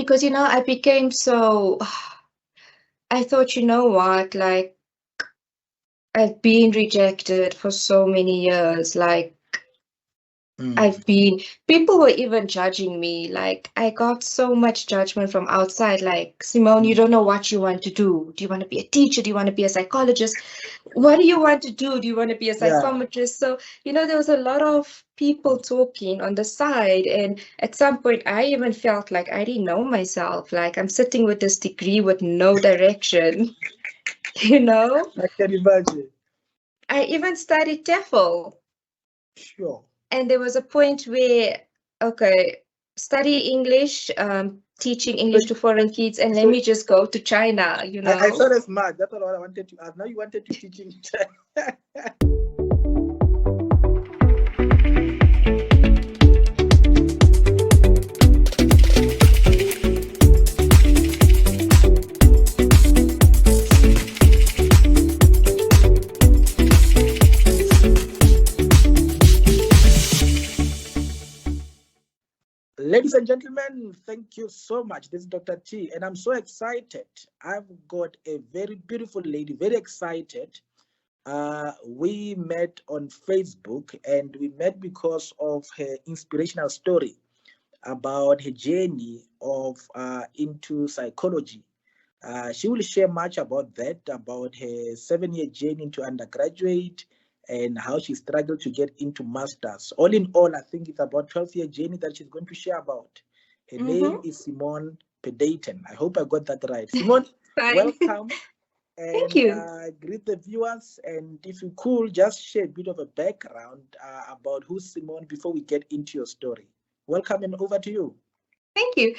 because, I became so, I thought, you know what, like, I've been rejected for so many years. Like, people were even judging me. Like, I got so much judgment from outside. Like, Simone, you don't know what you want to do. Do you want to be a teacher? Do you want to be a psychologist? What do you want to do? Do you want to be a psychometrist? So, there was a lot of people talking on the side. And at some point, I even felt like I didn't know myself. Like, I'm sitting with this degree with no direction, I can imagine. I even studied TEFL. Sure. And there was a point where, okay, study English, teaching English to foreign kids, and let me just go to China, I thought as much. That's all I wanted to ask. Now you wanted to teach in China. Ladies and gentlemen, thank you so much. This is Dr. T, and I'm so excited. I've got a very beautiful lady, very excited. We met on Facebook, and we met because of her inspirational story about her journey of into psychology. She will share much about that, about her 7-year journey into undergraduate, and how she struggled to get into masters. All in all, I think it's about 12-year journey that she's going to share about. Her name is Simone Padotan. I hope I got that right. Simone, welcome. And, thank you. Greet the viewers, and if you could just share a bit of a background about who's Simone before we get into your story. Welcome, and over to you. Thank you.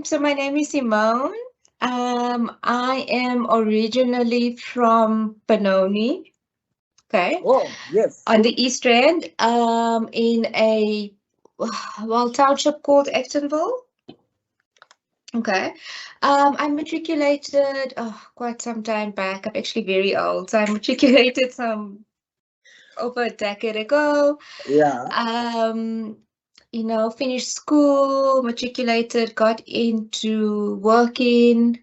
So my name is Simone. I am originally from Benoni. Okay. Oh, yes. On the East End, in a township called Ectonville. Okay. I matriculated quite some time back. I'm actually very old. So I matriculated over a decade ago. Yeah. Finished school, matriculated, got into working.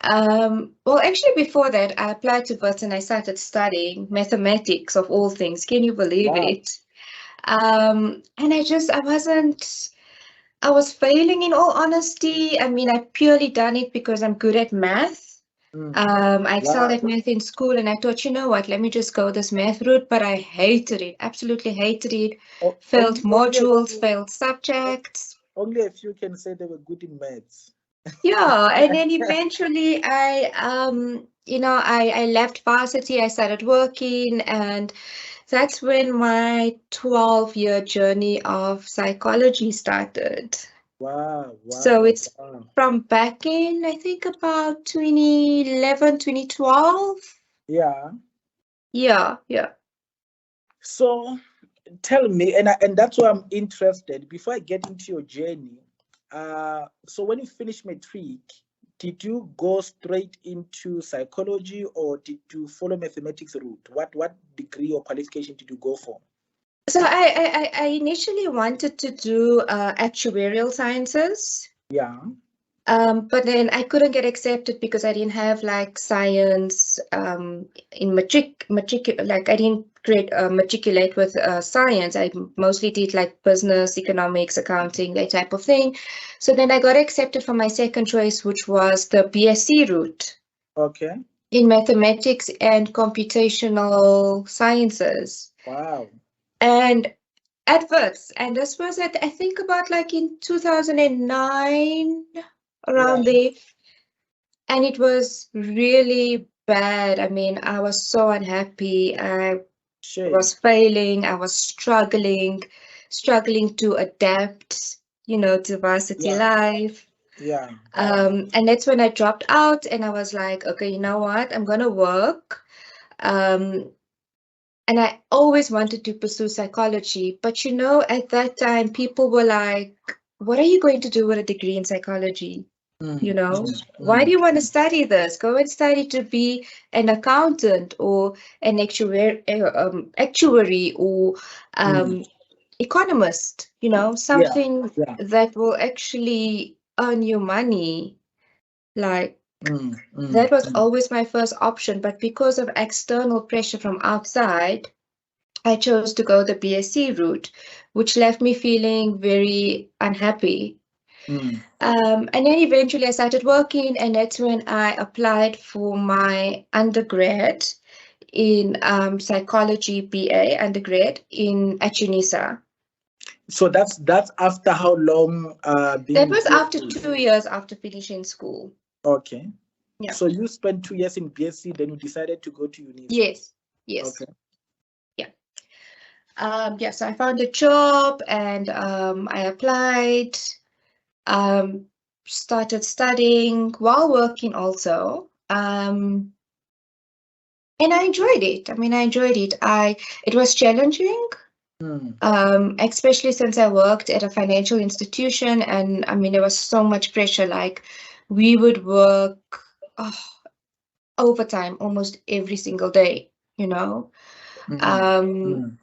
Actually, before that, I applied to Wits and I started studying mathematics of all things. Can you believe it? And I was failing, in all honesty. I mean, I purely done it because I'm good at math. I excelled at math in school, and I thought, you know what, let me just go this math route, but I hated it, absolutely hated it. Failed modules, failed subjects. Only a few can say they were good in maths. Yeah, and then eventually I left varsity, I started working, and that's when my 12-year journey of psychology started. Wow. So it's from back in, I think, about 2011, 2012. Yeah. So tell me, and that's why I'm interested, before I get into your journey, so when you finished matric, did you go straight into psychology, or did you follow mathematics route? What degree or qualification did you go for? So I initially wanted to do actuarial sciences. Yeah. But then I couldn't get accepted because I didn't have like science in like I didn't matriculate with science. I mostly did like business, economics, accounting, that type of thing. So then I got accepted for my second choice, which was the BSc route. Okay. In mathematics and computational sciences. Wow. And at Wits, and this was I think about like in 2009, around there, and it was really bad. I mean, I was so unhappy. I was failing. I was struggling to adapt, to varsity life. Yeah. And that's when I dropped out, and I was like, okay, you know what? I'm gonna work. And I always wanted to pursue psychology, but at that time, people were like, what are you going to do with a degree in psychology? Why do you want to study this? Go and study to be an accountant or an actuary or economist, something that will actually earn you money. Like, Mm, that was mm, always my first option, but because of external pressure from outside, I chose to go the BSc route, which left me feeling very unhappy. mm. And then eventually I started working, and that's when I applied for my undergrad in psychology BA undergrad at UNISA. So that's after how long being That in was after BSc? 2 years after finishing school. Okay. Yeah. So you spent 2 years in BSc, then you decided to go to UNISA. Yes. Yes. Okay. Yeah. Yeah. So I found a job, and I applied. Um, Started studying while working also. And I enjoyed it. I mean, I enjoyed it. It was challenging, Mm, especially since I worked at a financial institution, and I mean, there was so much pressure. Like, we would work oh, overtime almost every single day, you know. mm, Um, mm.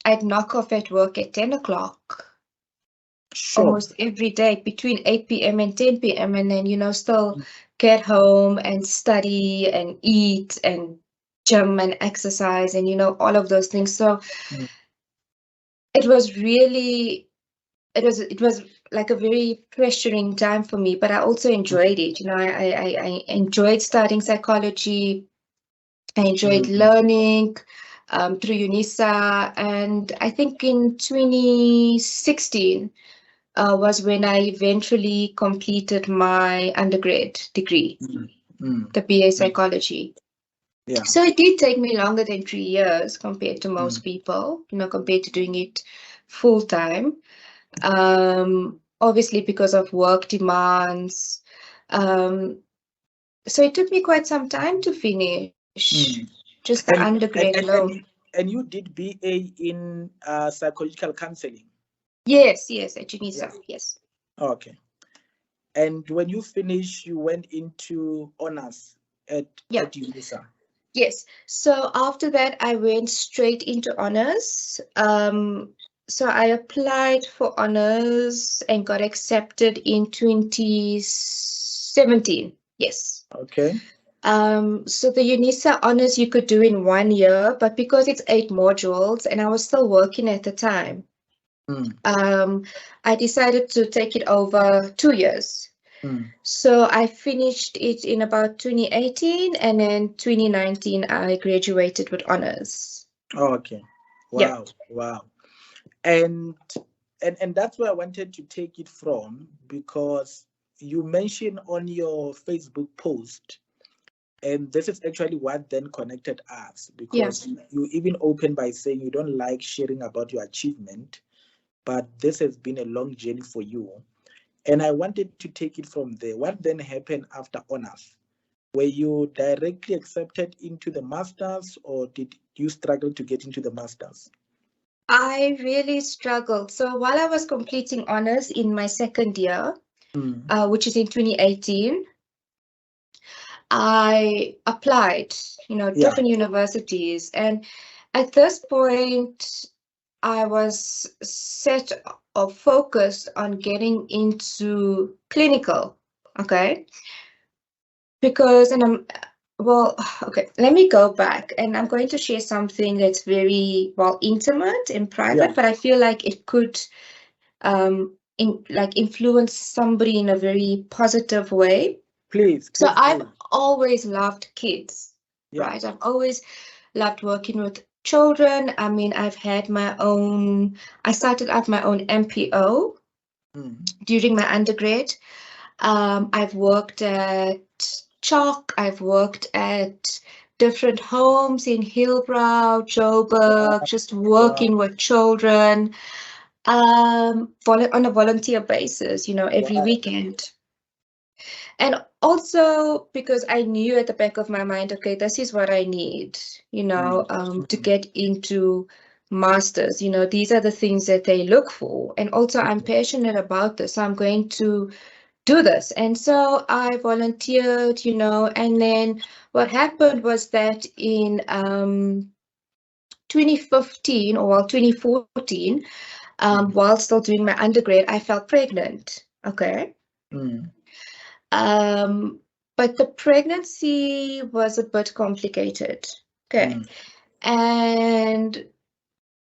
I'd knock off at work at 10 o'clock Sure. almost every day between 8 p.m. and 10 p.m. and then, still get home and study and eat and gym and exercise and, all of those things. So Mm, it was really, it was like a very pressuring time for me, but I also enjoyed it. I enjoyed studying psychology. I enjoyed mm. learning through UNISA, and I think in 2016 was when I eventually completed my undergrad degree, Mm, mm, the BA mm. psychology. Yeah. So it did take me longer than 3 years compared to most Mm, people, compared to doing it full time. Obviously because of work demands. Um, so it took me quite some time to finish mm. just the And undergrad and and alone. and and you did BA in psychological counseling. Yes, yes, at Yeah. UNISA, yes. Okay. And when you finished, you went into honors at Yeah. UNISA. Yes. So after that, I went straight into honors. So I applied for honors and got accepted in 2017. Yes. Okay. So the UNISA honors you could do in 1 year, but because it's 8 modules and I was still working at the time, Mm, um, I decided to take it over 2 years. mm. So I finished it in about 2018, and then 2019 I graduated with honors. Okay. Yeah. Wow. Wow. And and that's where I wanted to take it from, because you mentioned on your Facebook post, and this is actually what then connected us, Yeah. because you even opened by saying you don't like sharing about your achievement, but this has been a long journey for you. And I wanted to take it from there. What then happened after honors? Were you directly accepted into the masters, or did you struggle to get into the masters? I really struggled. So while I was completing honors in my second year, Mm, which is in 2018, I applied, yeah. different universities. And at this point, I was set or focused on getting into clinical. Okay. Because, well, okay, let me go back, and I'm going to share something that's very, well, intimate and Yeah. private, but I feel like it could influence somebody in a very positive way. Please, So please I've do. always loved kids, Yeah. right? I've always loved working with children. I mean, I started out my own MPO Mm. during my undergrad. I've worked at Chalk, I've worked at different homes in Hillbrow, Joburg, just Wow. working with children on a volunteer basis, every Wow. weekend. And also because I knew at the back of my mind, okay, this is what I need, Mm. to Mm. get into masters. These are the things that they look for. And also I'm passionate about this, so I'm going to do this. And so I volunteered, and then what happened was that in 2015 or well, 2014, Mm. while still doing my undergrad, I fell pregnant. Okay. Mm. But the pregnancy was a bit complicated. Okay. Mm. And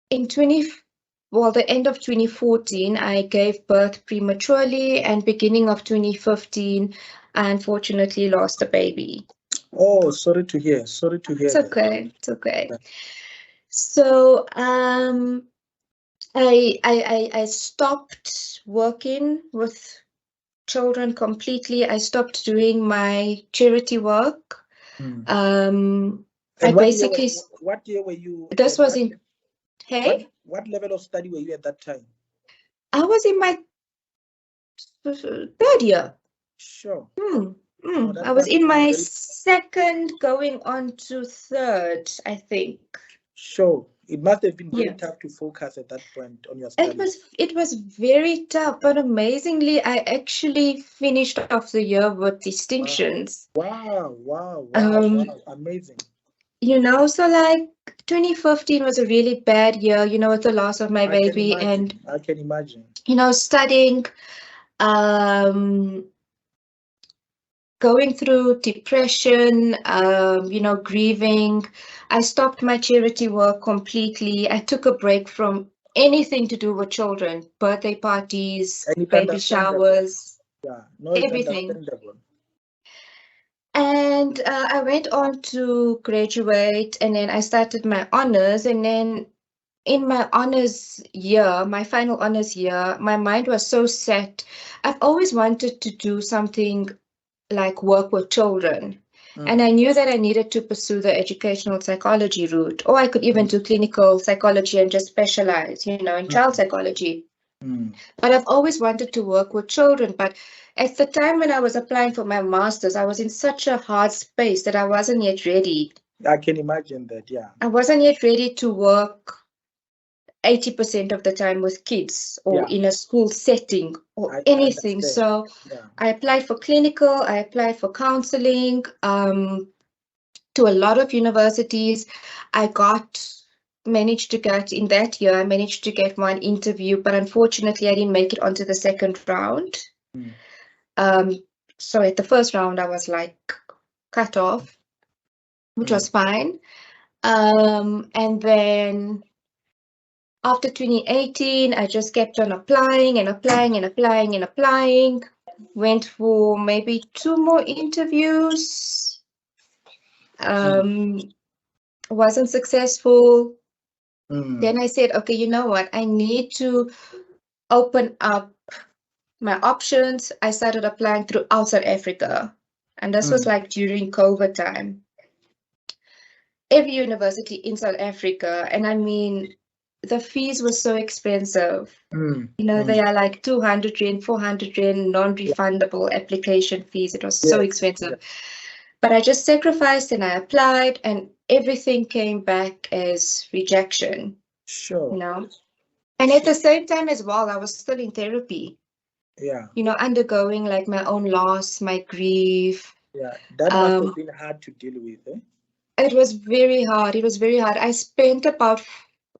in the end of 2014, I gave birth prematurely, and beginning of 2015, I unfortunately lost a baby. Oh, sorry to hear. Sorry to hear It's that. okay. It's okay. Yeah. So, I stopped working with children completely. I stopped doing my charity work. Mm. I And basically, what year were you? this was in, hey, What level of study were you at that time? I was in my third year. Sure. Oh, I that was must in have been my very second going on to third, I think. sure. It must have been very Yeah. tough to focus at that point on your It studies. was it was very tough, but amazingly, I actually finished off the year with Wow. distinctions. Wow, wow, wow, Um, wow. Amazing. so like 2015 was a really bad year, with the loss of my I can baby imagine. and, I can imagine. studying, um, going through depression, grieving. I stopped my charity work completely. I took a break from anything to do with children, birthday parties, And it's baby understandable. showers, Yeah. No, it's everything. understandable. And I went on to graduate, and then I started my honors. And then in my honors year, my final honors year, my mind was so set. I've always wanted to do something like work with children. And Mm. I knew that I needed to pursue the educational psychology route, or I could even Mm. do clinical psychology and just specialize, in child Mm. psychology. Mm. But I've always wanted to work with children. But at the time when I was applying for my master's, I was in such a hard space that I wasn't yet ready. I can imagine that. Yeah. I wasn't yet ready to work 80% of the time with kids or Yeah. in a school setting or I anything. understand. So Yeah. I applied for clinical, I applied for counseling, to a lot of universities. I managed to get in that year, I managed to get one interview, but unfortunately I didn't make it onto the second round. Mm. Um, so at the first round, I was like cut off, which Mm. was fine. And then after 2018, I just kept on applying and applying and applying and applying. Went for maybe 2 more interviews. Mm. Wasn't successful. Mm. Then I said, okay, you know what? I need to open up my options. I started applying throughout South Africa. And this was Mm. like during COVID time. Every university in South Africa, and I mean, the fees were so expensive. Mm. They Mm. are like 200 rand, 400 rand Yeah. non-refundable application fees. It was so Yes. expensive. Yeah. But I just sacrificed and I applied, and everything came back as rejection, Sure. And at Sure. the same time as well, I was still in therapy, Yeah. undergoing like my own loss, my grief. Yeah. That must have Um, been hard to deal with. Eh? it was very hard. It was very hard. I spent about,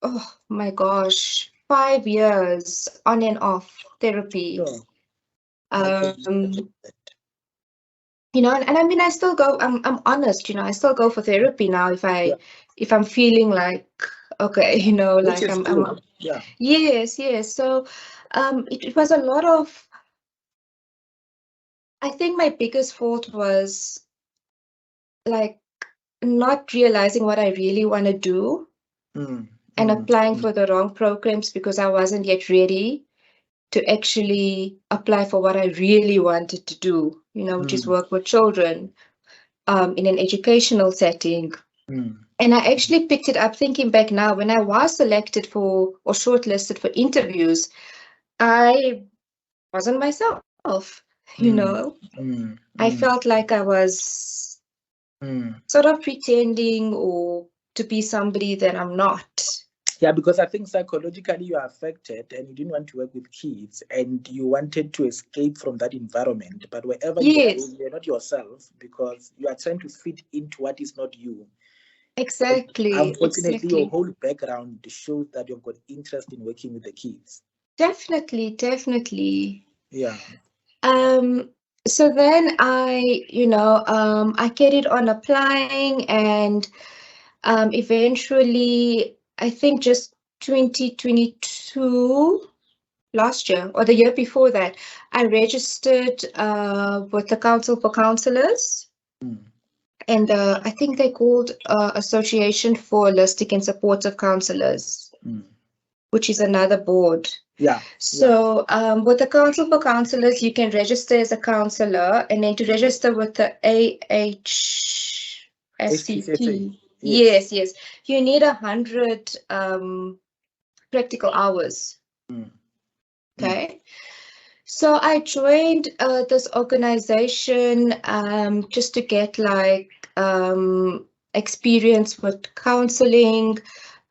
oh my gosh, 5 years on and off therapy. Sure. I can Um, imagine that. and I mean, I still go. I'm honest. I still go for therapy now Yeah. if I'm feeling like okay, Which like is I'm good. Yeah. yes, yes. So, it was a lot of. I think my biggest fault was like not realizing what I really want to do Mm. and Mm. applying Mm. for the wrong programs because I wasn't yet ready to actually apply for what I really wanted to do, which is Mm. work with children, in an educational setting. Mm. And I actually picked it up thinking back now when I was selected for or shortlisted for interviews, I wasn't myself, you Mm. know. Mm. I Mm. felt like I was Mm. sort of pretending or to be somebody that I'm not. Yeah, because I think psychologically you are affected and you didn't want to work with kids and you wanted to escape from that environment. But wherever you are Yes, going, you're not yourself because you are trying to fit into what is not you. And exactly, unfortunately, your exactly. whole background shows that you've got interest in working with the kids. Definitely, definitely. Yeah. So then I carried on applying, and eventually, I think just 2022, last year or the year before that, I registered with the Council for Counselors. Mm. And I think they called Association for Holistic and Supportive Counselors, Mm. which is another board. Yeah. So with the Council for Counselors, you can register as a counselor, and then to register with the AHSCT, yes, you need 100 practical hours. Mm. Okay. So I joined this organization just to get like experience with counseling.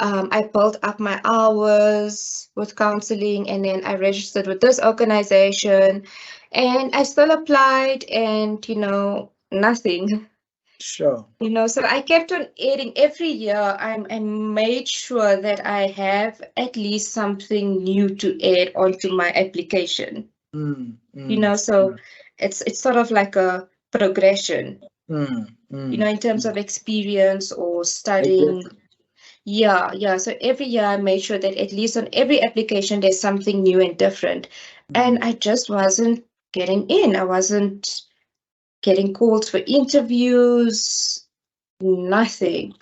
I built up my hours with counseling, and then I registered with this organization, and I still applied, and nothing. Sure. So I kept on adding every year. I made sure that I have at least something new to add onto my application. Mm. So it's sort of like a progression, in terms of experience or studying. Exactly. Yeah. So every year I made sure that at least on every application there's something new and different. And I just wasn't getting in. I wasn't getting calls for interviews, nothing.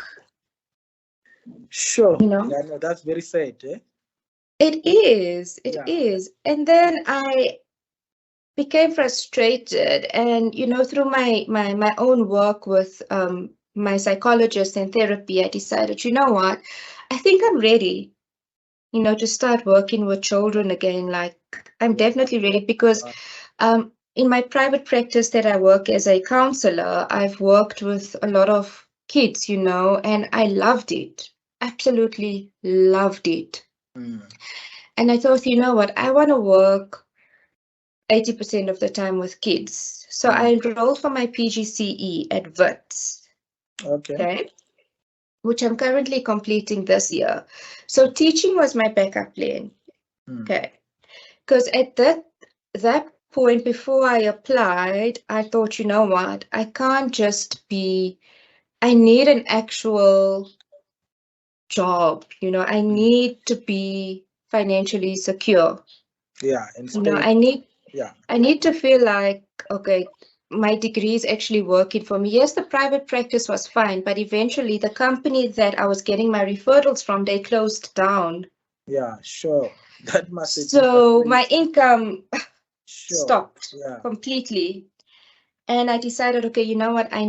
Sure. You know, Yeah, no, that's very sad, eh? it is. It Yeah. is. And then I became frustrated, and through my own work with my psychologist and therapy, I decided, you know what, I think I'm ready, to start working with children again. Like, I'm definitely ready, because in my private practice that I work as a counselor, I've worked with a lot of kids, and I loved it, absolutely loved it. And I thought, you know what, I want to work 80% of the time with kids. So I enrolled for my PGCE at WITS, okay, which I'm currently completing this year. So teaching was my backup plan, okay, because at that point before I applied, I thought, you know what, I can't just I need an actual job, I need to be financially secure. Yeah, and I need to feel like, okay, my degree is actually working for me. Yes, the private practice was fine, but eventually the company that I was getting my referrals from, they closed down. Yeah, sure. That must have been So my frustrating. income stopped Yeah. completely. And I decided, okay, you know what, I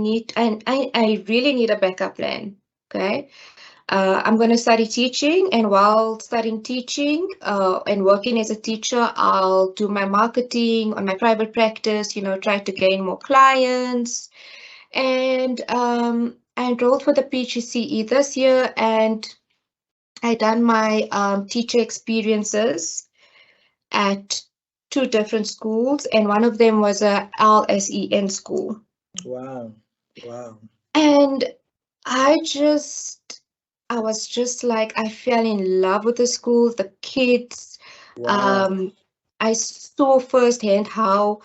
really need a backup plan. Okay. I'm going to study teaching, and while studying teaching and working as a teacher, I'll do my marketing on my private practice, try to gain more clients. And I enrolled for the PGCE this year, and I done my teacher experiences at two different schools, and one of them was a LSEN school. Wow. And I was just like, I fell in love with the school, the kids. Wow. I saw firsthand how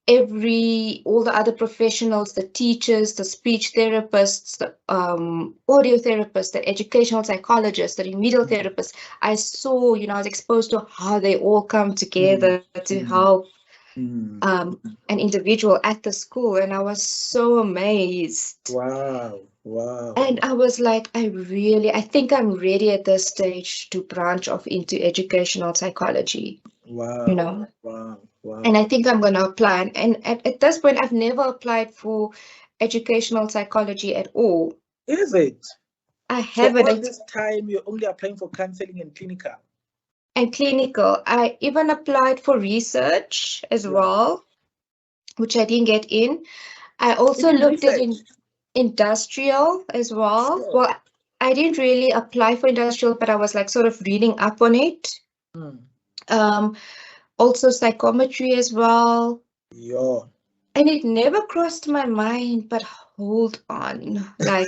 all the other professionals, the teachers, the speech therapists, the audio therapists, the educational psychologists, the remedial therapists, I saw, I was exposed to how they all come together to help an individual at the school, and I was so amazed. Wow. And I was like, I think I'm ready at this stage to branch off into educational psychology, Wow. and I think I'm going to apply. And at this point, I've never applied for educational psychology at all. Is it? I So haven't. all this time you're only applying for counseling and clinical? And clinical. I even applied for research as well, which I didn't get in. I also Even looked at research? industrial as well. Sure. Well, I didn't really apply for industrial, but I was like sort of reading up on it. Also psychometry as well. Yeah. And it never crossed my mind, but hold on, like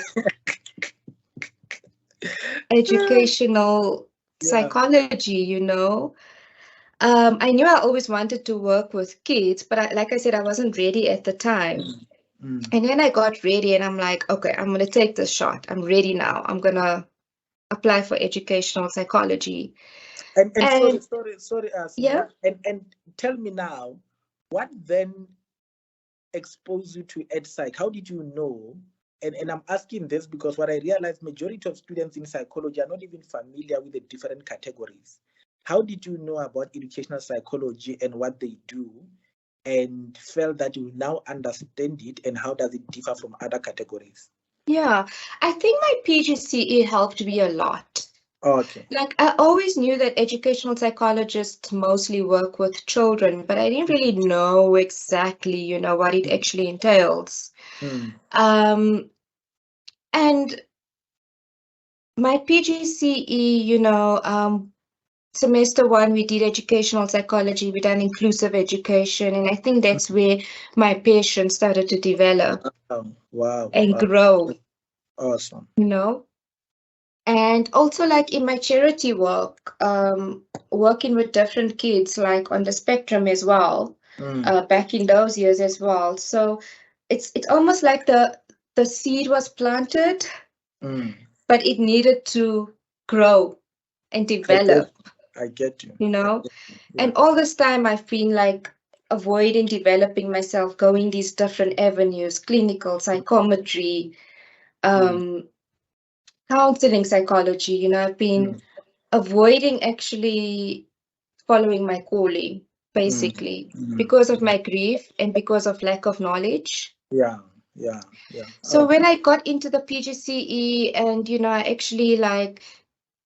educational Yeah. psychology, I knew I always wanted to work with kids, but like I said, I wasn't ready at the time. And then I got ready and I'm like, okay, I'm going to take this shot. I'm ready now. I'm going to apply for educational psychology. And And sorry, yeah, Simone. And tell me now, what then exposed you to psych? How did you know? And I'm asking this because what I realized, majority of students in psychology are not even familiar with the different categories. How did you know about educational psychology and what they do, and felt that you now understand it, and how does it differ from other categories? yeah. I think my PGCE helped me a lot. Okay. Like I always knew that educational psychologists mostly work with children, but I didn't really know exactly, what it actually entails. Mm, Um, and my PGCE, semester one, we did educational psychology, we done inclusive education, and I think that's where my passion started to develop wow. and grow, Awesome. you know. And also, like in my charity work, working with different kids, like on the spectrum as well, Mm, back in those years as well. So it's almost like the seed was planted, mm. but it needed to grow and I get develop, I get you. you I know. get you. Yeah. And all this time, I've been like avoiding developing myself, going these different avenues, clinical psychometry, Mm, um, counseling psychology. I've been mm, avoiding actually following my calling, mm, basically, mm, because of mm. my grief and because of lack of knowledge. Yeah, yeah, yeah. So Oh, when I got into the PGCE and, I actually like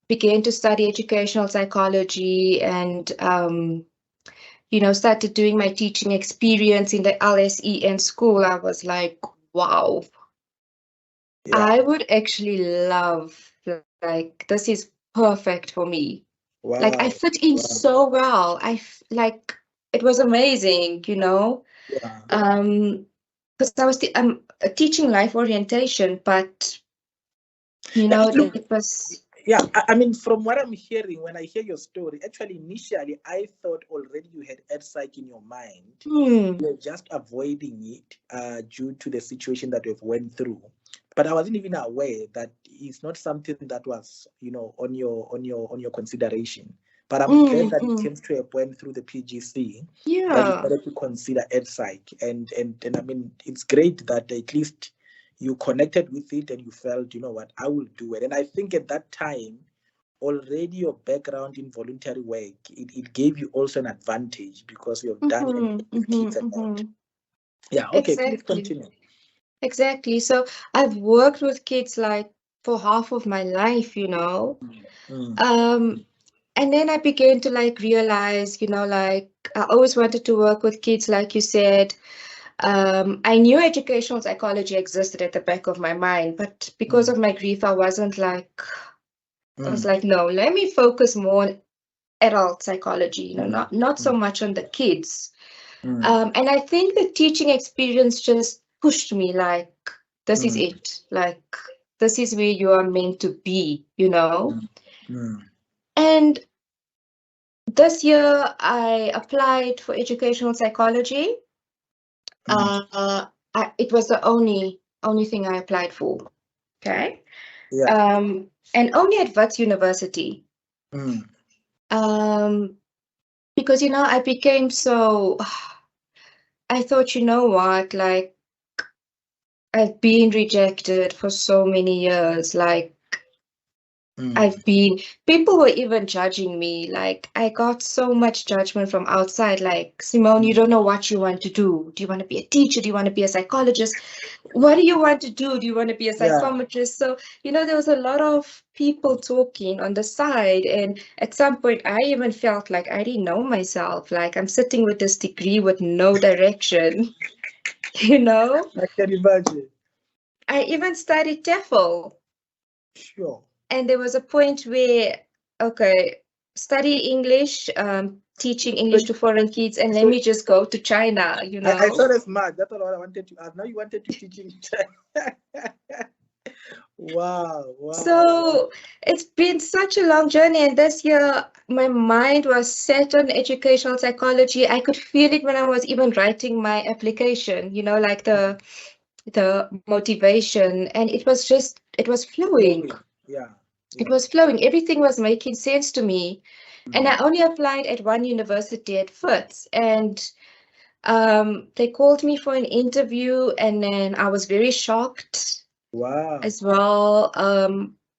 began to study educational psychology and, started doing my teaching experience in the LSEN school, I was like, wow, yeah. I would actually love, like, this is perfect for me. Like I Wow. fit in Wow. so well. Like it was amazing, Yeah. because I was teaching life orientation, but Look, it was yeah, I mean, from what I'm hearing, when I hear your story, actually, initially, I thought already you had psych in your mind. hmm, You're just avoiding it due to the situation that we've went through. But I wasn't even aware that it's not something that was, on your consideration. But I'm glad that it mm, came to a point through the PGC that you yeah. started to consider psych. And I mean, it's great that at least you connected with it and you felt, you know what, I will do it. And I think at that time, already your background in voluntary work, it gave you also an advantage because you have done and with kids and all. Yeah, okay, please Exactly. continue. Exactly. So I've worked with kids like for half of my life, Mm, Um, and then I began to like realize, like I always wanted to work with kids, like you said. I knew educational psychology existed at the back of my mind, but because mm, of my grief, I was mm, like, no, let me focus more on adult psychology, mm, not so mm, much on the kids. mm, And I think the teaching experience just pushed me like, this is mm, it. Like, this is where you are meant to be. mm, mm, And this year I applied for educational psychology. mm. It was the only thing I applied for. Okay. Yeah. And only at Wits University. Mm, Um, because I became so I thought, what, like I've been rejected for so many years. Like mm, people were even judging me. Like I got so much judgment from outside. Like, Simone, you mm. don't know what you want to do. Do you want to be a teacher? Do you want to be a psychologist? What do you want to do? Do you want to be a Yeah. psychometrist? So, there was a lot of people talking on the side. And at some point, I even felt like I didn't know myself. Like I'm sitting with this degree with no direction, you know? I can imagine. I even studied TEFL. Sure. And there was a point where, okay, study English, teaching So, English to foreign kids, and let so me just go to China. I thought as much. That's all I wanted to ask. Now you wanted to teach in China. Wow, wow, wow. So it's been such a long journey, and this year my mind was set on educational psychology. I could feel it when I was even writing my application, like the motivation, and it was flowing. Flowing. Yeah, It yeah. was flowing. Everything was making sense to me. And Mm. I only applied at one university at first, and they called me for an interview, and then I was very shocked Wow. as well.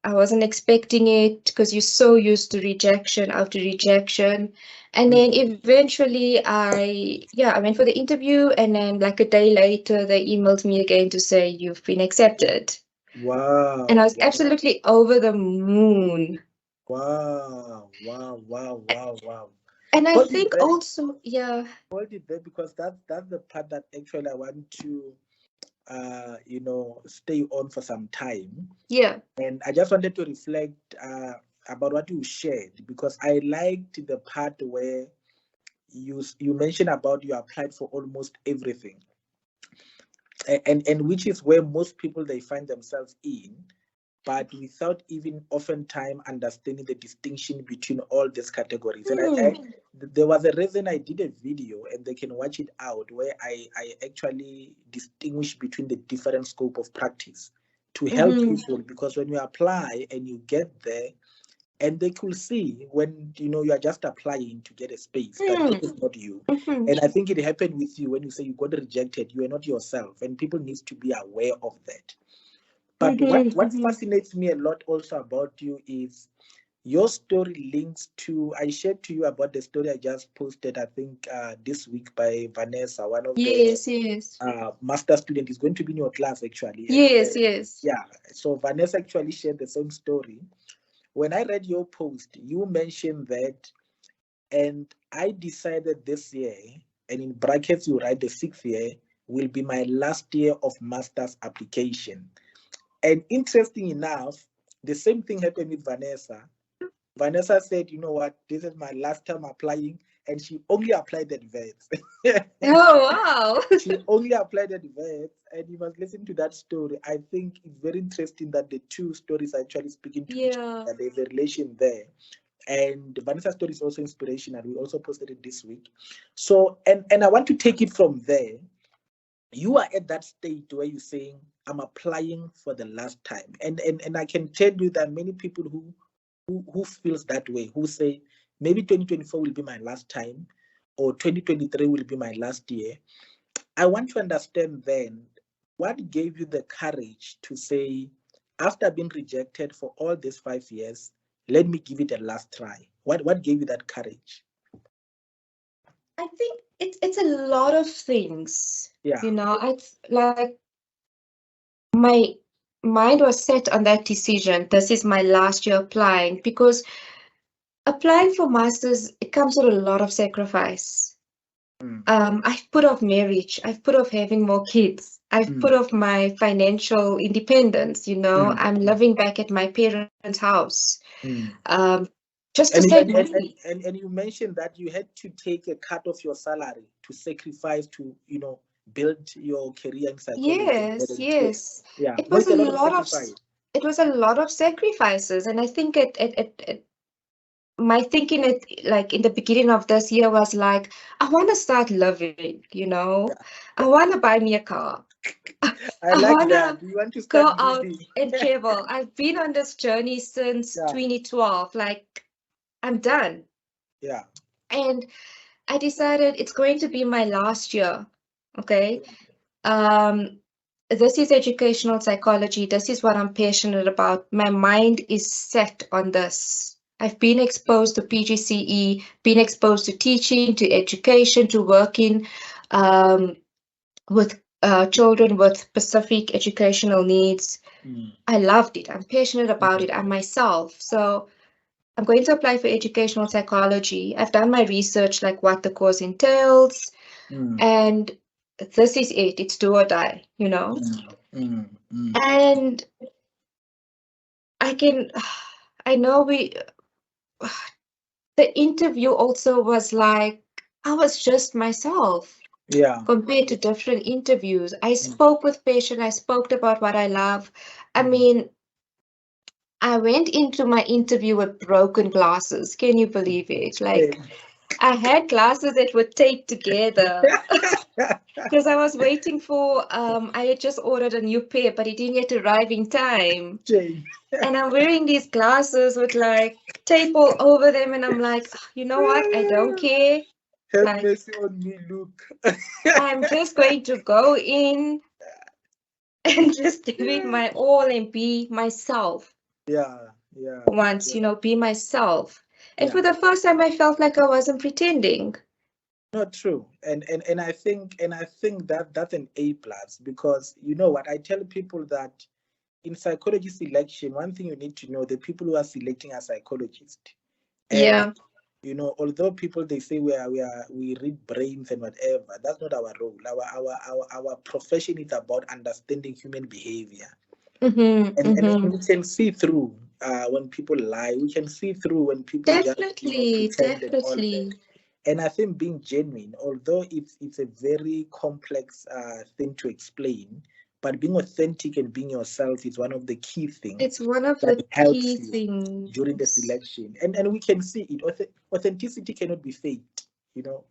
I wasn't expecting it because you're so used to rejection after rejection. And then Mm. eventually I went for the interview, and then like a day later they emailed me again to say you've been accepted. And I Wow, was wow, absolutely over the moon. wow, wow, wow, wow, wow. And I Hold it think there, also, yeah, hold it there, because that's the part that actually I want to stay on for some time. yeah. And I just wanted to reflect about what you shared, because I liked the part where you mentioned about you applied for almost everything, and which is where most people they find themselves in, but without even oftentimes understanding the distinction between all these categories. And Hmm. there was a reason I did a video, and they can watch it out, where I actually distinguish between the different scope of practice to help Mm-hmm. people, because when you apply and you get there, and they could see when you are just applying to get a space that this is not you. Mm-hmm. And I think it happened with you when you say you got rejected. You are not yourself, and people need to be aware of that. But Mm-hmm. what fascinates me a lot also about you is your story links to, I shared to you about the story I just posted, I think this week, by Vanessa, one of the Yes, yes. master student is going to be in your class actually. And Yes, yes. yeah, so Vanessa actually shared the same story. When I read your post, you mentioned that, and I decided this year, and in brackets you write the 6th year, will be my last year of master's application. And interesting enough, the same thing happened with Vanessa. Vanessa said, you know what, this is my last time applying, and she only applied at VETS. Oh, wow. She only applied at VETS, and you must listen to that story. I think it's very interesting that the two stories are actually speaking to each Yeah. other. There's a relation there. And Vanessa's story is also inspirational. We also posted it this week. So, and I want to take it from there. You are at that stage where you're saying, I'm applying for the last time. And I can tell you that many people who feels that way, who say maybe 2024 will be my last time, or 2023 will be my last year. I want to understand then, what gave you the courage to say, after being rejected for all these 5 years, let me give it a last try? What gave you that courage? I think it's a lot of things. Yeah. It's like my mind was set on that decision. This is my last year applying because applying for masters, it comes with a lot of sacrifice. Mm, I've put off marriage. I've put off having more kids. I've put mm, off my financial independence. mm, I'm mm, living back at my parents' house. mm. Just to And, save and, and, and, money. and you mentioned that you had to take a cut of your salary to sacrifice to, build your career in psychology and Yes, volunteer. yes. Yeah, It no, was it's a a lot of lot of sacrifice. it was a lot of sacrifices, and I think my thinking like in the beginning of this year was like, I want to start living. Yeah, I want to buy me a car. I I like want that. to You want to go start out living. and travel. I've been on this journey since Yeah, 2012. Like, I'm done. yeah. And I decided it's going to be my last year. Okay. Um, this is educational psychology. This is what I'm passionate about. My mind is set on this. I've been exposed to PGCE, been exposed to teaching, to education, to working um, with children with specific educational needs. Mm, I loved it. I'm passionate about mm, it. I'm myself. So I'm going to apply for educational psychology. I've done my research, like what the course entails, mm, and this is it. It's do or die. mm, mm, mm. And I can, I know the interview also was like, I was just myself Yeah. compared to different interviews. I Mm, spoke with passion. I spoke about what I love. I mm, mean, I went into my interview with broken glasses. Can you believe it? Like, Same. I had glasses that were taped together because I was waiting for, I had just ordered a new pair, but it didn't yet arrive in time. Same. And I'm wearing these glasses with like tape all over them, and I'm like, "Ah, you know what? I don't care. Have Like, mercy on me, Luke. I'm just going to go in and just give it my all and be myself Yeah, yeah, once, yeah, be myself. And yeah. for the first time, I felt like I wasn't pretending. Not true. And I think that that's an A plus, because you know what, I tell people that in psychology selection, one thing you need to know, the people who are selecting are psychologists. And Yeah, although people they say we read brains and whatever, that's not our role. Our profession is about understanding human behavior. And mm-hmm. we can see through when people lie. We can see through when people just Definitely, pretend and all that. definitely. And I think being genuine, although it's a very complex thing to explain, but being authentic and being yourself is one of the key things It's one of that the helps key you during the things. selection. And we can see it. Authenticity cannot be faked.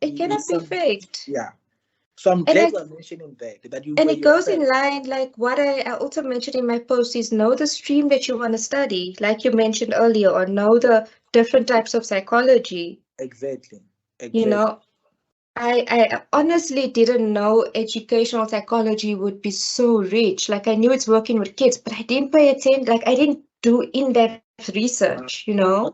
It cannot It's be some, faked. yeah. So I'm And glad I you are mentioning that you and were it goes yourself. in line like what I also mentioned in my post is know the stream that you want to study, like you mentioned earlier, or know the different types of psychology. Exactly. You Exactly. know, I honestly didn't know educational psychology would be so rich. Like I knew it's working with kids, but I didn't pay attention. Like I didn't do in-depth research, Wow.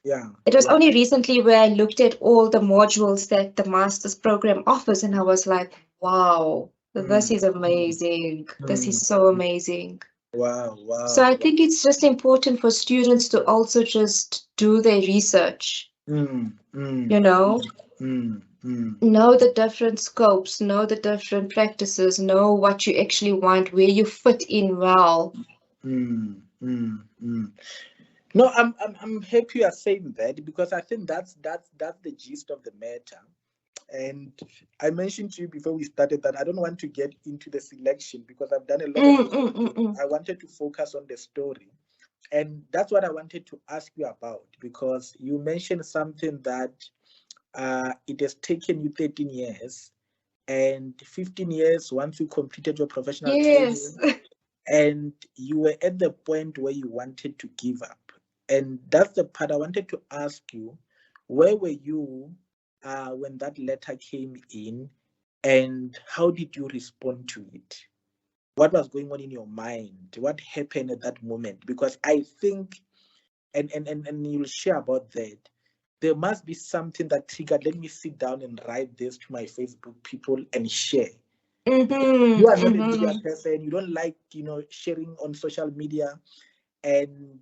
Yeah. It was Yeah. only recently where I looked at all the modules that the master's program offers, and I was like, wow, this Mm, is mm, amazing. This is mm. so amazing. Wow. So Wow. I think it's just important for students to also just do their research, Mm, you mm, know, mm, mm, know the different scopes, know the different practices, know what you actually want, where you fit in well. mm. No, I'm happy you are saying that, because I think that's the gist of the matter. And I mentioned to you before we started that I don't want to get into the selection because I've done a lot of Mm, mm, mm, research. mm. I wanted to focus on the story. And that's what I wanted to ask you about, because you mentioned something that it has taken you 13 years and 15 years once you completed your professional Yes. training, and you were at the point where you wanted to give up. And that's the part I wanted to ask you. Where were you when that letter came in, and how did you respond to it? What was going on in your mind? What happened at that moment? Because I think, and you'll share about that, there must be something that triggered, let me sit down and write this to my Facebook people and share. You are not a media Mm-hmm. person, you don't like sharing on social media, and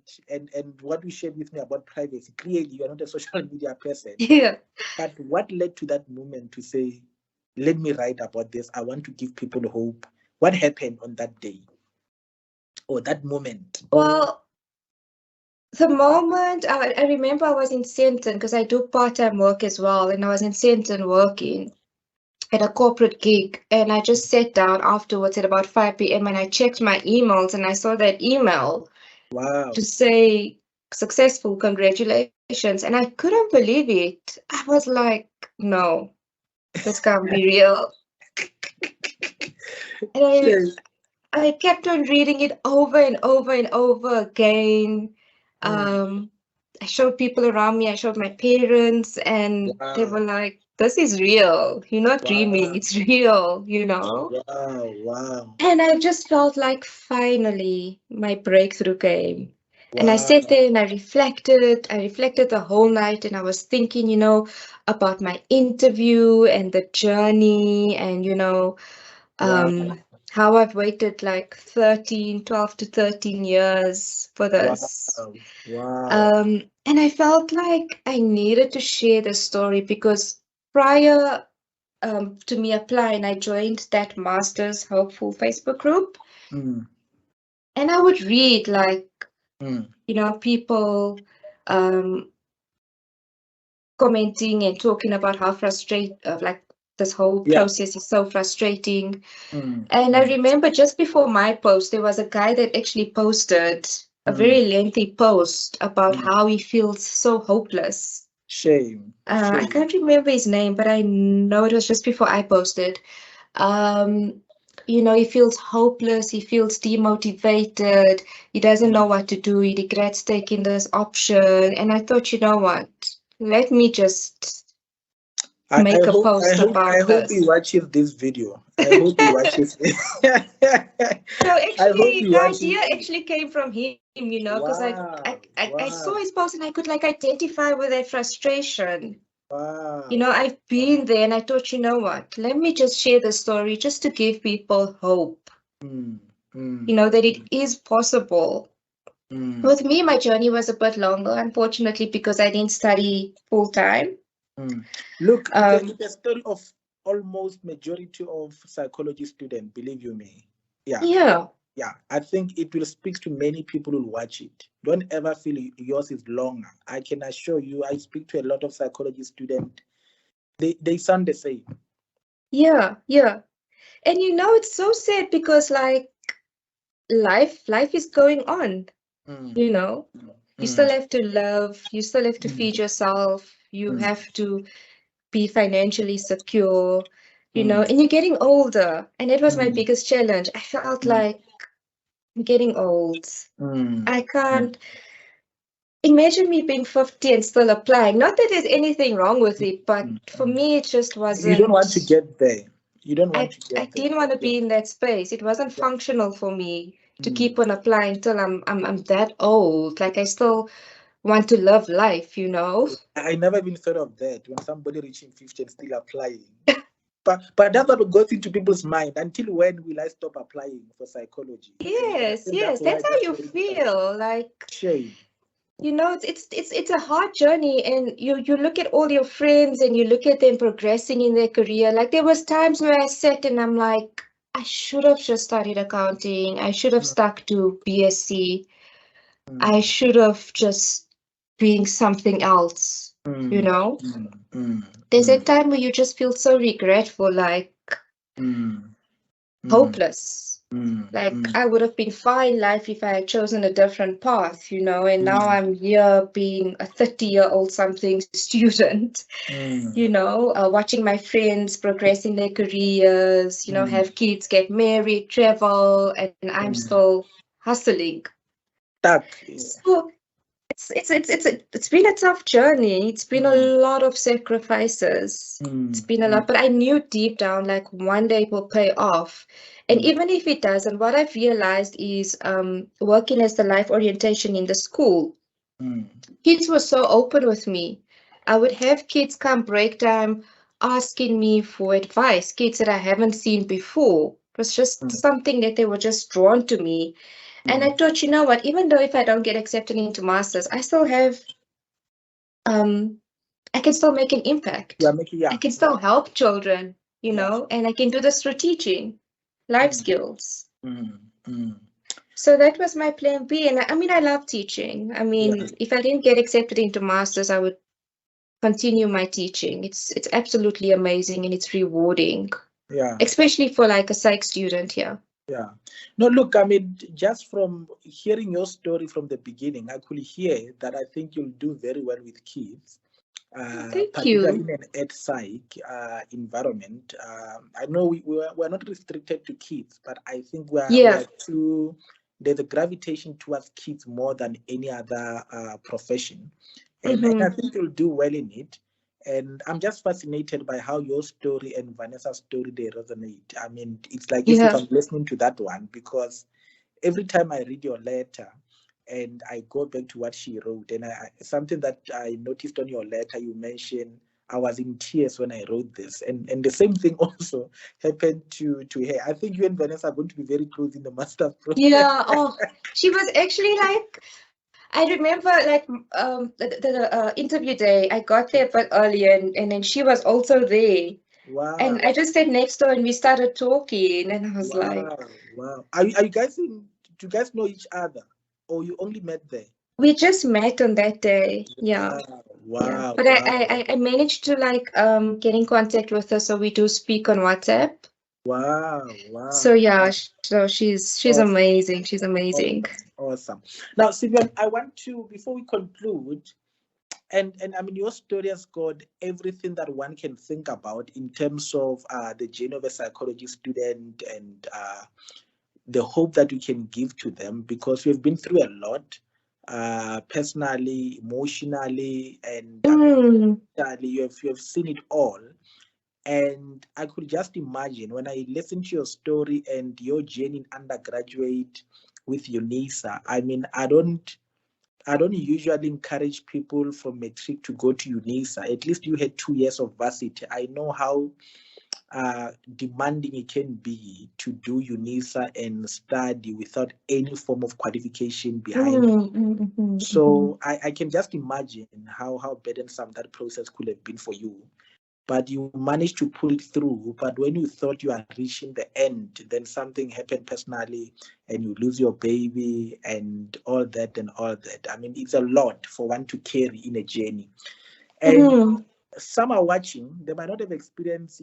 what you shared with me about privacy, clearly you are not a social media person. Yeah. But what led to that moment to say, let me write about this, I want to give people hope? What happened on that day or that moment? Well, the moment I remember I was in Senton because I do part-time work as well, and I was in Senton working at a corporate gig, and I just sat down afterwards at about 5 p.m. and I checked my emails and I saw that email Wow. to say successful, congratulations, and I couldn't believe it. I was like, no, this can't be real. And Yes. I kept on reading it over and over and over again. Mm. Um, I showed people around me, I showed my parents, and they were Wow. like, this is real. You're not dreaming, Wow. it's real. Wow. Wow. And I just felt like finally my breakthrough came. And I Wow. sat there and I reflected. I reflected the whole night and I was thinking, about my interview and the journey and, Wow. um, how I've waited like 12 to 13 years for Wow. this. Wow. And I felt like I needed to share the story because prior to me applying, I joined that Masters Hopeful Facebook group. Mm. And I would read like, Mm. people um, commenting and talking about how like this whole Yeah. process is so frustrating. Mm. And I Mm. remember just before my post, there was a guy that actually posted a very lengthy post about how he feels so hopeless. Shame. I can't remember his name, but I know it was just before I posted. You know, he feels hopeless, he feels demotivated, he doesn't know what to do, he regrets taking this option. And I thought, you know what? Let me just make a post about I hope he this. watches this video. I hope he watches it. So I hope actually, he the watches idea it. actually came from him, you know, because Wow. I saw Wow. his post and I could like identify with that frustration. You Wow. know, I've been there and I thought, you know what, let me just share the story just to give people hope, you know, that it is possible. With me, my journey was a bit longer, unfortunately, because I didn't study full time. Look, it's a story of almost majority of psychology students, believe you me. Yeah. Yeah, I think it will speak to many people who watch it. Don't ever feel yours is longer. I can assure you, I speak to a lot of psychology students. They sound the same. Yeah, yeah. And you know, it's so sad because like life is going on, you know. You still have to love, you still have to feed yourself, you have to be financially secure, you know, and you're getting older. And it was my biggest challenge. I felt like I'm getting old. I can't imagine me being 50 and still applying. Not that there's anything wrong with it, but for me, it just You don't want to wasn't. get there. You don't want to I get there. didn't want to be in that space. It wasn't Yeah. functional for me to keep on applying till I'm that old. Like I still want to love life, you know? I never even thought of that when somebody reaching 50 and still applying. But that's what goes into people's mind. Until when will I stop applying for psychology? And I Yes, think yes, why that's how this you story began. feel. Like, Shame. you know, it's a hard journey, and you look at all your friends and you look at them progressing in their career. Like there was times where I sat and I'm like, I should have just studied accounting. I should have stuck to BSc. I should have just been something else, you know? There's a time where you just feel so regretful, like hopeless. Like I would have been fine life if I had chosen a different path, you know, and now I'm here being a 30-year-old something student, you know, watching my friends progress in their careers, you know, have kids, get married, travel, and I'm still hustling. Stuck. So it's been a tough journey. It's been a lot of sacrifices. It's been a lot, but I knew deep down like one day it will pay off. And even if it doesn't, what I've realized is working as the life orientation in the school, kids were so open with me. I would have kids come break time asking me for advice, kids that I haven't seen before. It was just something that they were just drawn to me. And I thought, you know what, even though if I don't get accepted into masters, I still have I can still make an impact. I can still help children, you know, and I can do this through teaching life skills. So that was my plan B. And I mean, I love teaching. I mean, if I didn't get accepted into masters, I would continue my teaching. It's absolutely amazing and it's rewarding. Yeah. Especially for like a psych student here. Yeah. No, look, I mean, just from hearing your story from the beginning, I could hear that I think you'll do very well with kids. Thank particularly you. in an ed psych environment. I know we're not restricted to kids, but I think we're too, there's a gravitation towards kids more than any other profession. And I think you'll do well in it. And I'm just fascinated by how your story and Vanessa's story, they resonate. I mean, it's like if I'm listening to that one, because every time I read your letter, and I go back to what she wrote, and something that I noticed on your letter, you mentioned I was in tears when I wrote this, and the same thing also happened to her. I think you and Vanessa are going to be very close in the master's program. Yeah. Oh, she was actually like, I remember like the interview day. I got there but early, and then she was also there. Wow. And I just sat next to her and we started talking, and I was like, wow. Are you guys do you guys know each other, or you only met there? we just met on that day. Yeah. Wow. Yeah. But I managed to like get in contact with her, so we do speak on WhatsApp. Wow, So wow, yeah, wow. so she's Awesome, amazing. She's amazing. awesome, awesome. Now, Simon, I want to, before we conclude, and I mean, your story has got everything that one can think about in terms of the journey of a psychology student and the hope that we can give to them, because we've been through a lot, personally, emotionally, and I mean, Mm, you have seen it all. And I could just imagine when I listen to your story and your journey in undergraduate with UNISA. I mean, I don't usually encourage people from matric to go to UNISA. At least you had 2 years of varsity. I know how demanding it can be to do UNISA and study without any form of qualification behind. So I can just imagine how burdensome that process could have been for you. But you managed to pull it through. But when you thought you are reaching the end, then something happened personally and you lose your baby and all that and all that. I mean, it's a lot for one to carry in a journey. And mm, some are watching, they might not have experienced,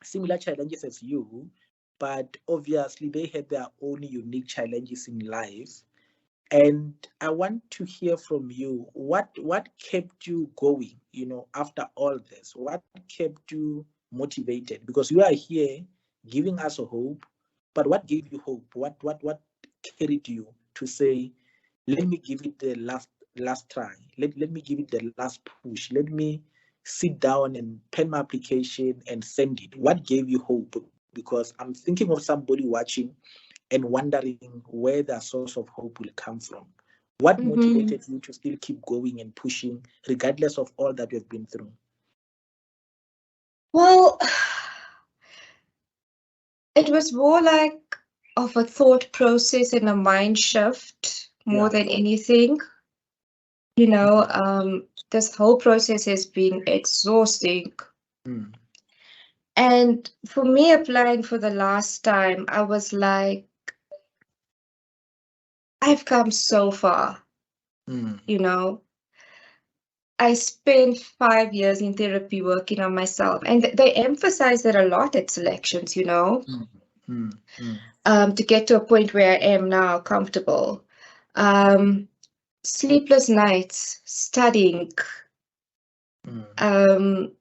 similar challenges as you, but obviously they had their own unique challenges in life. And I want to hear from you, what kept you going, after all this? What kept you motivated? Because you are here giving us a hope, but what gave you hope? What carried you to say, let me give it the last try. Let me give it the last push. Let me sit down and pen my application and send it. What gave you hope? Because I'm thinking of somebody watching and wondering where the source of hope will come from. What mm-hmm. motivated you to still keep going and pushing, regardless of all that you've been through? Well, it was more like of a thought process and a mind shift more Yeah. than anything. This whole process has been exhausting. Mm, And for me, applying for the last time, I was like, I've come so far, mm, you know. I spent 5 years in therapy working on myself, and they emphasize that a lot at selections, mm, mm, mm, to get to a point where I am now comfortable. Um, Sleepless nights, studying, mm, um,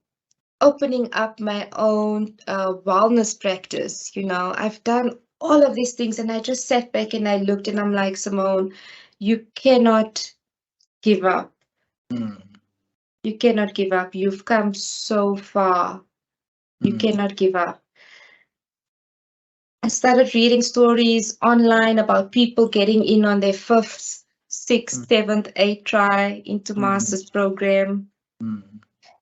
opening up my own wellness practice. I've done all of these things, and I just sat back and I looked, and I'm like, Simone, you cannot give up. mm, You cannot give up. You've come so far. You mm, cannot give up. I started reading stories online about people getting in on their fifth, sixth, seventh, eighth try into mm, master's program. mm,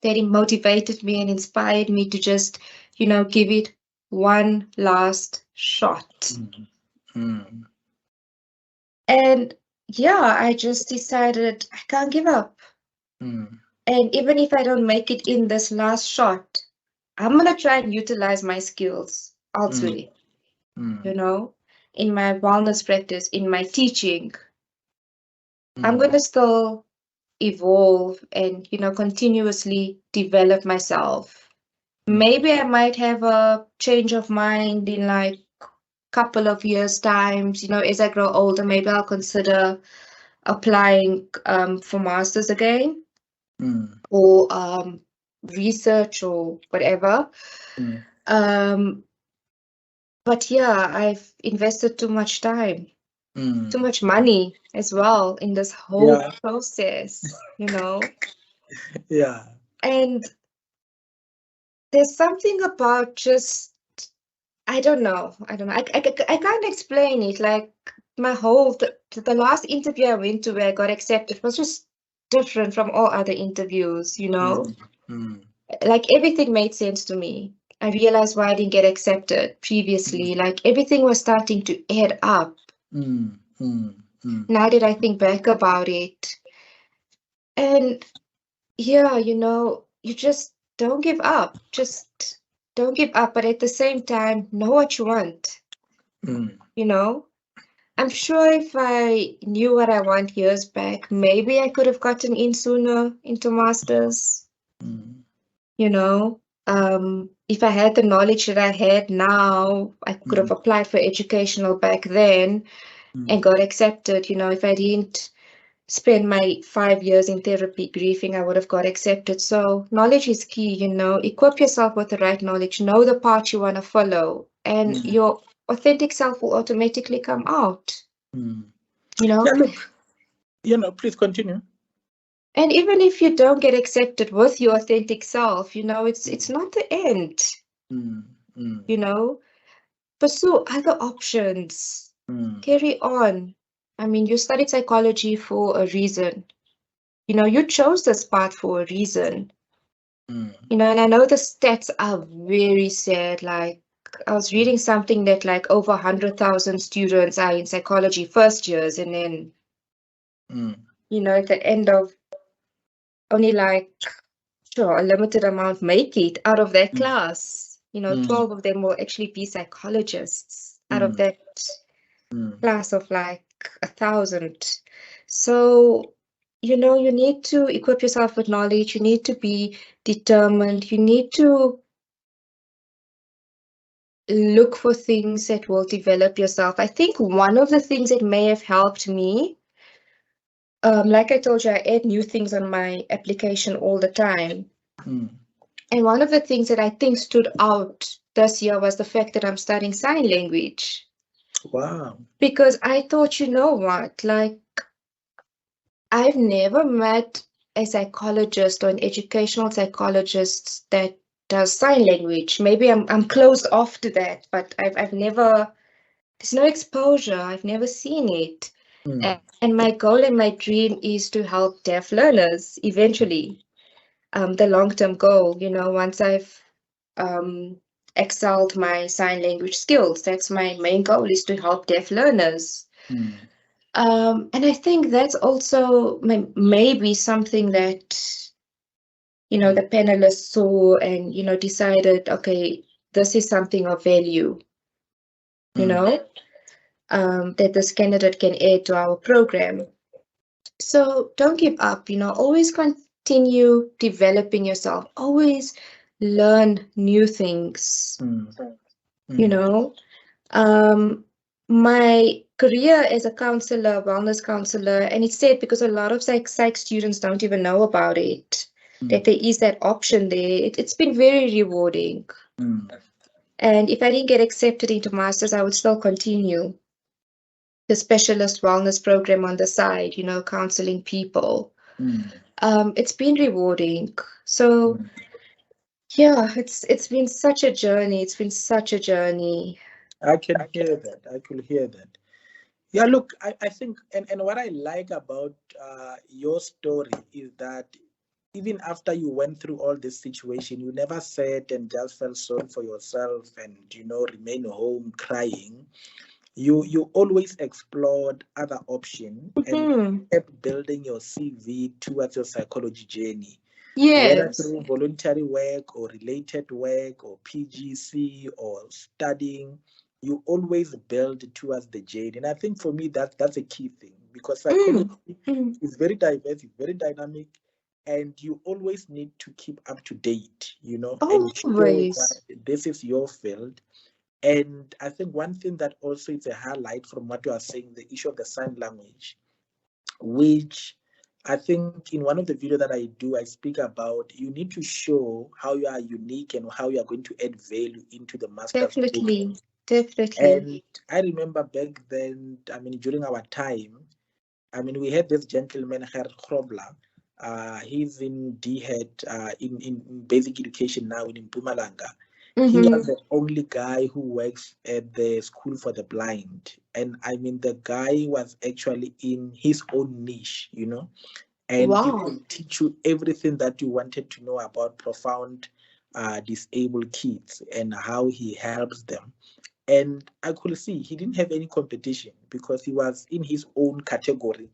That motivated me and inspired me to just, give it one last shot. mm, mm, And yeah, I just decided I can't give up. mm, And even if I don't make it in this last shot, I'm gonna try and utilize my skills mm, elsewhere, mm, in my wellness practice, in my teaching. I'm mm, gonna still evolve and, continuously develop myself. mm, Maybe I might have a change of mind in like couple of years times, as I grow older, maybe I'll consider applying for masters again, mm, or research or whatever. mm, Um, but yeah, I've invested too much time, too mm. much money as well in this whole Yeah, process. yeah. And there's something about just, I don't know. I can't explain it. Like my the last interview I went to where I got accepted was just different from all other interviews. Mm, mm, Like everything made sense to me. I realized why I didn't get accepted previously. Like everything was starting to add up. mm, mm, mm, Now that I think back about it. And yeah, you just don't give up. Just don't give up. But at the same time, know what you want, mm, you know? I'm sure if I knew what I want years back, maybe I could have gotten in sooner into masters, mm, you know. if I had the knowledge that I had now, I could have applied for educational back then and got accepted. You know, if I didn't spend my 5 years in therapy briefing, I would have got accepted. So knowledge is key, you know, equip yourself with the right knowledge, know the path you want to follow, and your authentic self will automatically come out, you know. Yeah, look, please continue. And even if you don't get accepted with your authentic self, you know, it's not the end, you know. Pursue other options. Carry on. I mean, you studied psychology for a reason. You know, you chose this path for a reason. You know, and I know the stats are very sad. Like, I was reading something that like over 100,000 students are in psychology first years, and then, you know, at the end of only like, sure, a limited amount make it out of that class. You know, 12 of them will actually be psychologists out of that class of like 1,000. So, you know, you need to equip yourself with knowledge. You need to be determined. You need to look for things that will develop yourself. I think one of the things that may have helped me, like I told you, I add new things on my application all the time. And one of the things that I think stood out this year was the fact that I'm studying sign language. Wow. Because I thought, you know what, like, I've never met a psychologist or an educational psychologist that does sign language. Maybe I'm closed off to that, but I've never, there's no exposure. I've never seen it. And my goal and my dream is to help deaf learners eventually. The long-term goal, you know, once I've excelled my sign language skills, that's my main goal, is to help deaf learners. And I think that's also maybe something that, you know, the panelists saw and, you know, decided, okay, this is something of value, you know, that this candidate can add to our program. So don't give up, you know, always continue developing yourself, always learn new things, you know. My career as a counselor, wellness counselor, and it's sad because a lot of psych students don't even know about it, that there is that option there. It's been very rewarding. And if I didn't get accepted into masters, I would still continue the specialist wellness program on the side, you know, counseling people. It's been rewarding. So yeah, it's been such a journey. It's been such a journey. I can hear that. I could hear that. Yeah, look, I think, and what I like about your story is that even after you went through all this situation, you never sat and just felt sorry for yourself and, remain home crying. You always explored other options and kept building your CV towards your psychology journey. Whether Yes. through voluntary work or related work or PGC or studying, you always build towards the journey. And I think for me that's a key thing, because psychology is very diverse, it's very dynamic, and you always need to keep up to date, and show that this is your field. And I think one thing that also is a highlight from what you are saying, the issue of the sign language, which I think in one of the videos that I do, I speak about, you need to show how you are unique and how you are going to add value into the master's program. Definitely. And I remember back then, during our time, we had this gentleman, Herr Krobler. He's in EDHE, in basic education now in Mpumalanga. He was the only guy who works at the school for the blind. And the guy was actually in his own niche, and he could teach you everything that you wanted to know about profound disabled kids and how he helps them. And I could see he didn't have any competition because he was in his own category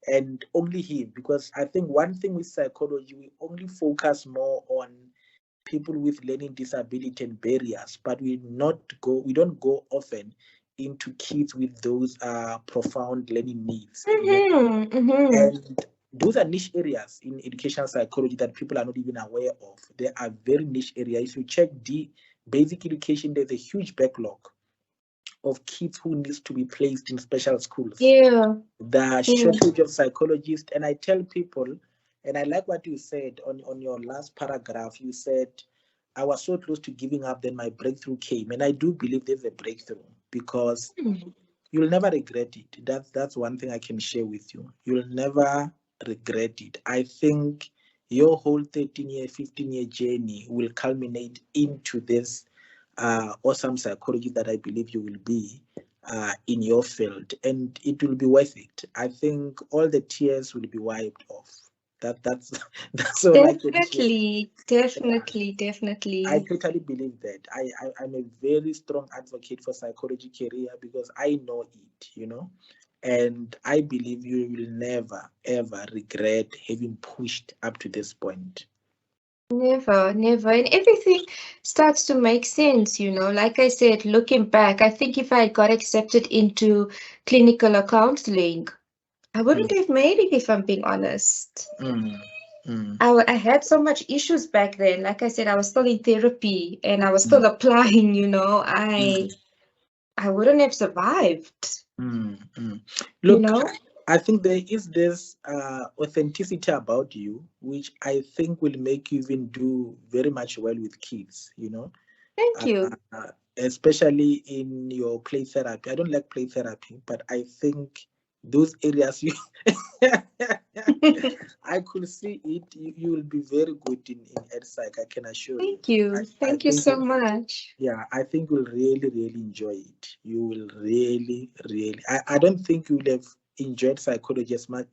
and only him. Because I think one thing with psychology, we only focus more on people with learning disability and barriers, but we don't go often into kids with those profound learning needs. And those are niche areas in educational psychology that people are not even aware of. They are very niche areas. If you check the basic education, there's a huge backlog of kids who needs to be placed in special schools. Yeah. The shortage of psychologists. And I tell people, and I like what you said on your last paragraph, you said, I was so close to giving up, then my breakthrough came. And I do believe there's a breakthrough, because you'll never regret it. That's one thing I can share with you. You'll never regret it. I think your whole 13-year, 15-year journey will culminate into this awesome psychology that I believe you will be in your field, and it will be worth it. I think all the tears will be wiped off. That's that's all I can say. Definitely. I totally believe that. I'm a very strong advocate for psychology career, because I know it, and I believe you will never, ever regret having pushed up to this point. Never. And everything starts to make sense, Like I said, looking back, I think if I got accepted into clinical or counseling, I wouldn't have made it, if I'm being honest. I had so much issues back then. Like I said, I was still in therapy and I was still applying, I wouldn't have survived. Look, I think there is this authenticity about you, which I think will make you even do very much well with kids, Thank you. Especially in your play therapy. I don't like play therapy, but I think those areas you I could see it. You will be very good in ed psych, I can assure you. Thank you. Thank you so much. Yeah, I think you'll really, really enjoy it. You will really, really. I don't think you will have enjoyed psychology as much,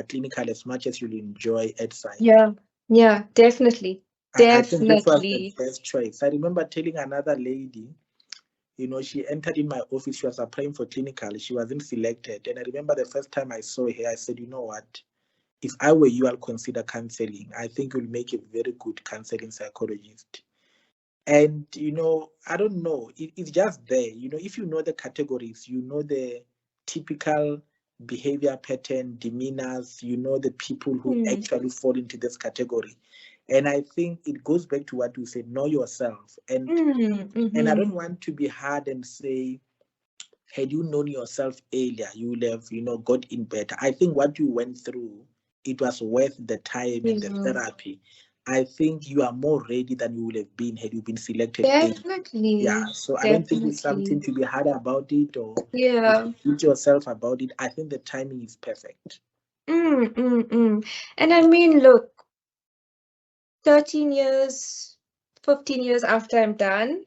clinical, as much as you'll enjoy ed psych. Yeah, definitely. I think this was the best choice. I remember telling another lady, she entered in my office, she was applying for clinical, she wasn't selected. And I remember the first time I saw her, I said, you know what? If I were you, I'll consider counseling. I think you'll make a very good counseling psychologist. And, I don't know, it's just there. If you know the categories, you know the typical behavior pattern, demeanors, the people who actually fall into this category. And I think it goes back to what we said, know yourself. And I don't want to be hard and say, had you known yourself earlier, you would have, got in better. I think what you went through, it was worth the time and the therapy. I think you are more ready than you would have been had you been selected. Definitely. Yeah, so I don't think it's something to be hard about it or beat yourself about it. I think the timing is perfect. And I mean, look, 13 years, 15 years after I'm done,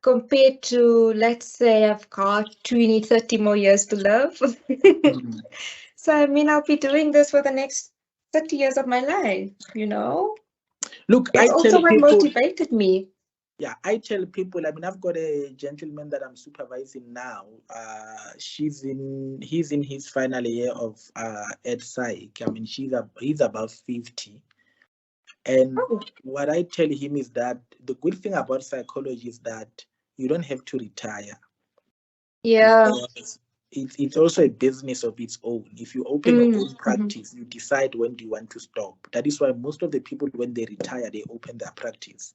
compared to, let's say, I've got 20, 30 more years to live. So, I mean, I'll be doing this for the next 30 years of my life, Look, it's also what motivated me. Yeah, I tell people, I've got a gentleman that I'm supervising now. He's in his final year of ed psych. He's about 50. And what I tell him is that the good thing about psychology is that you don't have to retire. Yeah. It's also a business of its own. If you open your own practice, you decide when do you want to stop. That is why most of the people, when they retire, they open their practice.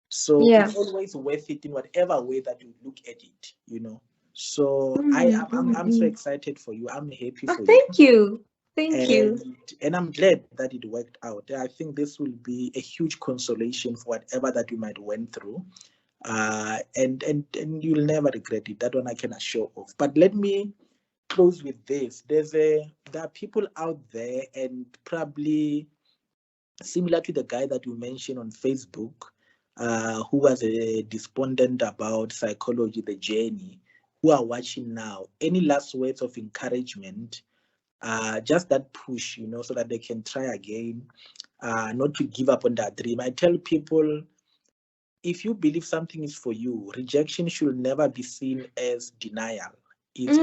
So it's always worth it in whatever way that you look at it, So I'm so excited for you. I'm happy for you. Thank you. And I'm glad that it worked out. I think this will be a huge consolation for whatever that you might went through. And you'll never regret it. That one I can assure of. But let me close with this. There are people out there, and probably similar to the guy that you mentioned on Facebook, who was a despondent about psychology, the journey, who are watching now. Any last words of encouragement? Just that push, so that they can try again, not to give up on that dream. I tell people, if you believe something is for you, rejection should never be seen as denial. It's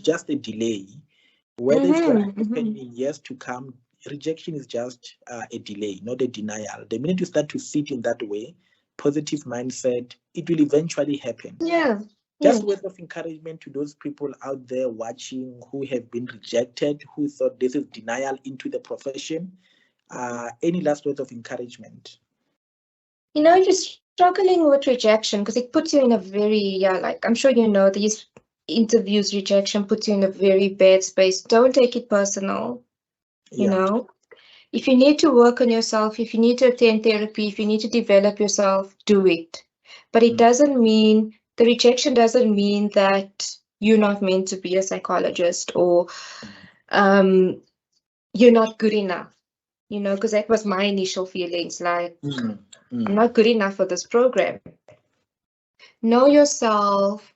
just a delay. Whether it's going to happen in years to come, rejection is just a delay, not a denial. The minute you start to sit in that way, positive mindset, it will eventually happen. Yeah. Just words of encouragement to those people out there watching who have been rejected, who thought this is denial into the profession. Any last words of encouragement? You know, you're struggling with rejection because it puts you in a very, like I'm sure you know, these interviews, rejection puts you in a very bad space. Don't take it personal, you know. If you need to work on yourself, if you need to attend therapy, if you need to develop yourself, do it. But it doesn't mean, the rejection doesn't mean that you're not meant to be a psychologist or you're not good enough, you know, because that was my initial feelings, like I'm not good enough for this program. Know yourself,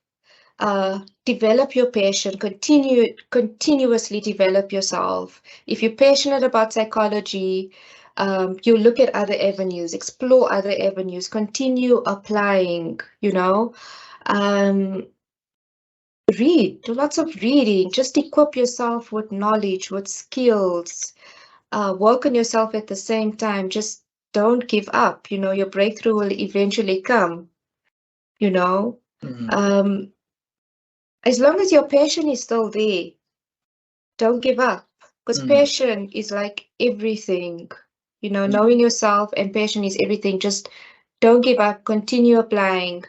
develop your passion, continuously develop yourself. If you're passionate about psychology, you look at other avenues, explore other avenues, continue applying, you know. Read, do lots of reading, just equip yourself with knowledge, with skills, work on yourself at the same time. Just don't give up, you know, your breakthrough will eventually come, you know. As long as your passion is still there, don't give up, because passion is like everything, you know, knowing yourself and passion is everything. Just don't give up, continue applying.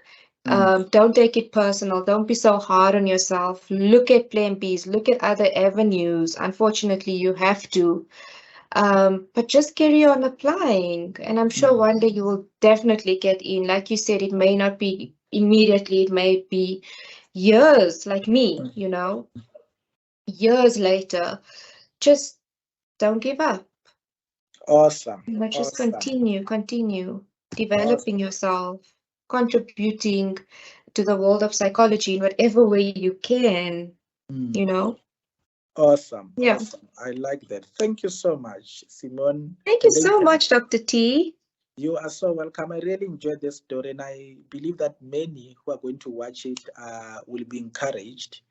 Don't take it personal. Don't be so hard on yourself. Look at plan Bs, look at other avenues. Unfortunately, you have to. But just carry on applying. And I'm sure one day you will definitely get in. Like you said, it may not be immediately, it may be years, like me, you know, years later. Just don't give up. Awesome. But just Awesome. continue developing yourself, contributing to the world of psychology in whatever way you can, you know. Awesome. Yeah. Awesome. I like that. Thank you so much, Simone. Thank you so much, Dr. T. You are so welcome. I really enjoyed this story, and I believe that many who are going to watch it will be encouraged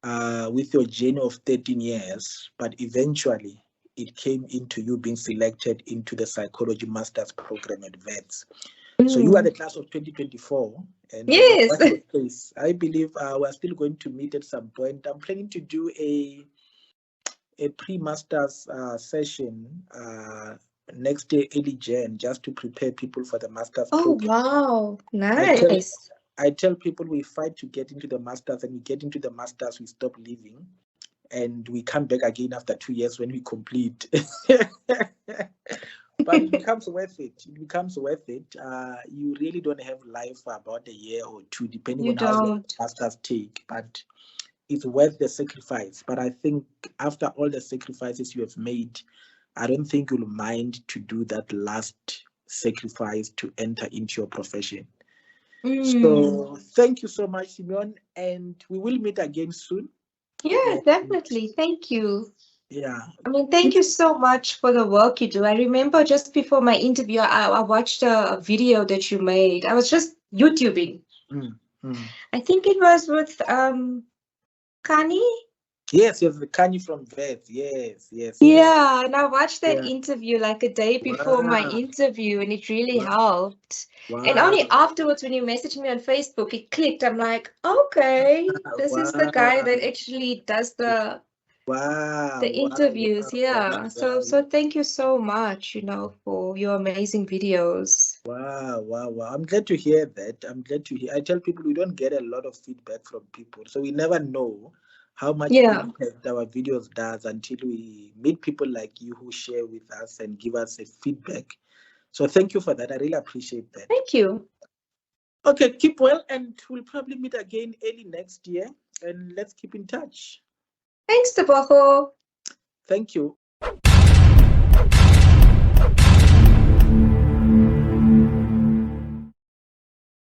with your journey of 13 years, but eventually it came into you being selected into the psychology master's program at VETS. So you are the class of 2024, and yes, I believe we're still going to meet at some point. I'm planning to do a pre-master's session next day, early Jan, just to prepare people for the master's program. Wow, nice. I tell people we fight to get into the master's, and we get into the master's, we stop living, and we come back again after 2 years when we complete. But it becomes worth it. It becomes worth it. You really don't have life for about a year or two, depending on how long masters take. But it's worth the sacrifice. But I think after all the sacrifices you have made, I don't think you'll mind to do that last sacrifice to enter into your profession. So thank you so much, Simone, and we will meet again soon. Yeah, definitely. Thank you. Yeah. I mean, thank you so much for the work you do. I remember just before my interview, I watched a video that you made. I was just YouTubing. I think it was with Kani. Yes, the Kanye from VET. Yes. Yeah, and I watched that interview like a day before my interview, and it really helped. And only afterwards, when you messaged me on Facebook, it clicked. I'm like, okay, this is the guy that actually does the interviews. So thank you so much, you know, for your amazing videos. Wow. I'm glad to hear that. I tell people we don't get a lot of feedback from people, so we never know how much impact our videos does until we meet people like you who share with us and give us a feedback. So thank you for that. I really appreciate that. Thank you. Okay, keep well, and we'll probably meet again early next year, and let's keep in touch. Thanks, Tabaho. Thank you.